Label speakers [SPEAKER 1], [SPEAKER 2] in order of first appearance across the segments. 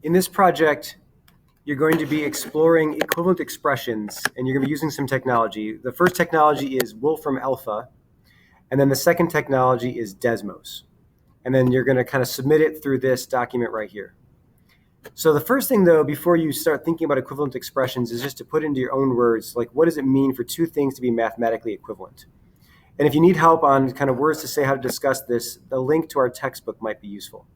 [SPEAKER 1] In this project, you're going to be exploring equivalent expressions, and you're going to be using some technology. The first technology is wolframalpha, and then the second technology is Desmos. And then you're going to kind of submit it through this document right here. So the first thing, though, before you start thinking about equivalent expressions is just to put into your own words, like, what does it mean for two things to be mathematically equivalent? And if you need help on kind of words to say how to discuss this, the link to our textbook might be useful.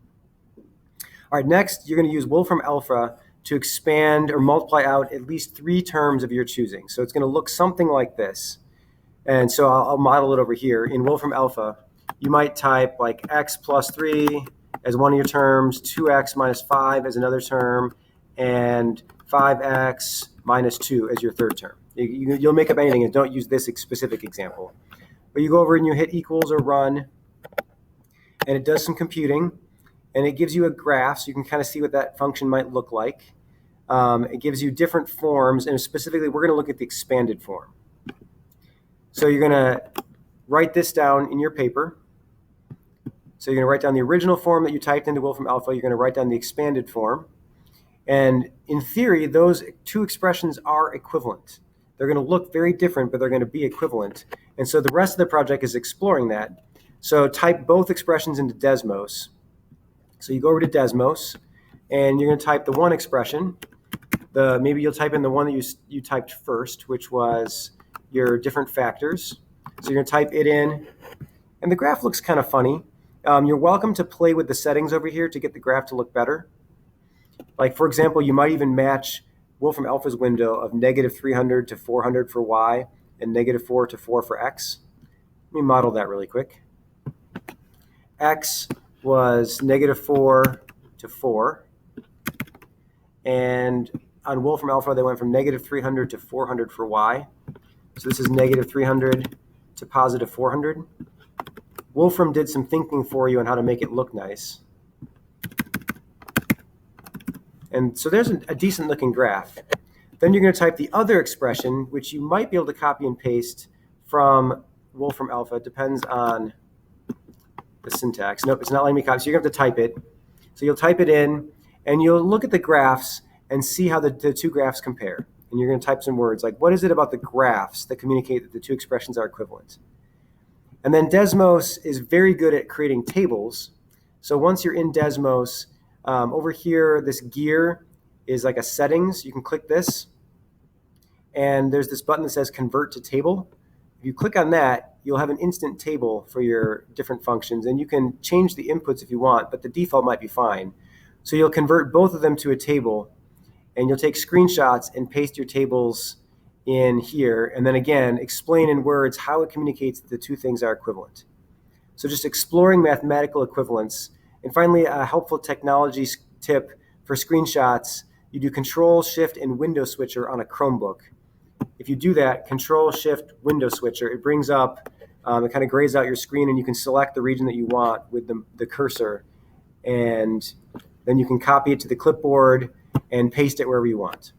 [SPEAKER 1] All right, next, you're going to use wolframalpha to expand or multiply out at least 3 terms of your choosing. So it's going to look something like this. And so I'll model it over here. In wolframalpha, you might type like x plus 3 as one of your terms, 2x minus 5 as another term, and 5x minus 2 as your third term. You'll make up anything and don't use this specific example. But you go over and you hit equals or run, and it does some computing, and it gives you a graph so you can kind of see what that function might look like. It gives you different forms, and specifically we're going to look at the expanded form. So you're going to write this down in your paper. So you're going to write down the original form that you typed into wolframalpha. You're going to write down the expanded form. And in theory, those two expressions are equivalent. They're going to look very different, but they're going to be equivalent. And so the rest of the project is exploring that. So type both expressions into Desmos. So you go over to Desmos, and you're going to type the one expression. Maybe you'll type in the one that you typed first, which was your different factors. So you're going to type it in, and the graph looks kind of funny. You're welcome to play with the settings over here to get the graph to look better. Like, for example, you might even match wolframalpha's window of negative 300 to 400 for y and negative 4 to 4 for x. Let me model that really quick. X was negative 4 to 4. And on wolframalpha, they went from negative 300 to 400 for y. So this is negative 300 to positive 400. Wolfram did some thinking for you on how to make it look nice. And so there's a decent looking graph. Then you're going to type the other expression, which you might be able to copy and paste from wolframalpha. It depends on the syntax. Nope, it's not letting me copy. So you're going to have to type it. So you'll type it in, and you'll look at the graphs and see how the two graphs compare. And you're going to type some words like, what is it about the graphs that communicate that the two expressions are equivalent? And then Desmos is very good at creating tables. So once you're in Desmos, over here, this gear is like a settings. You can click this, and there's this button that says convert to table. If you click on that, you'll have an instant table for your different functions, and you can change the inputs if you want, but the default might be fine. So you'll convert both of them to a table, and you'll take screenshots and paste your tables in here, and then again, explain in words how it communicates that the two things are equivalent. So just exploring mathematical equivalence. And finally, a helpful technology tip for screenshots, you do Control, Shift, and Window Switcher on a Chromebook. If you do that, Control, Shift, Window Switcher, it brings up, it kind of grays out your screen, and you can select the region that you want with the cursor. And then you can copy it to the clipboard and paste it wherever you want.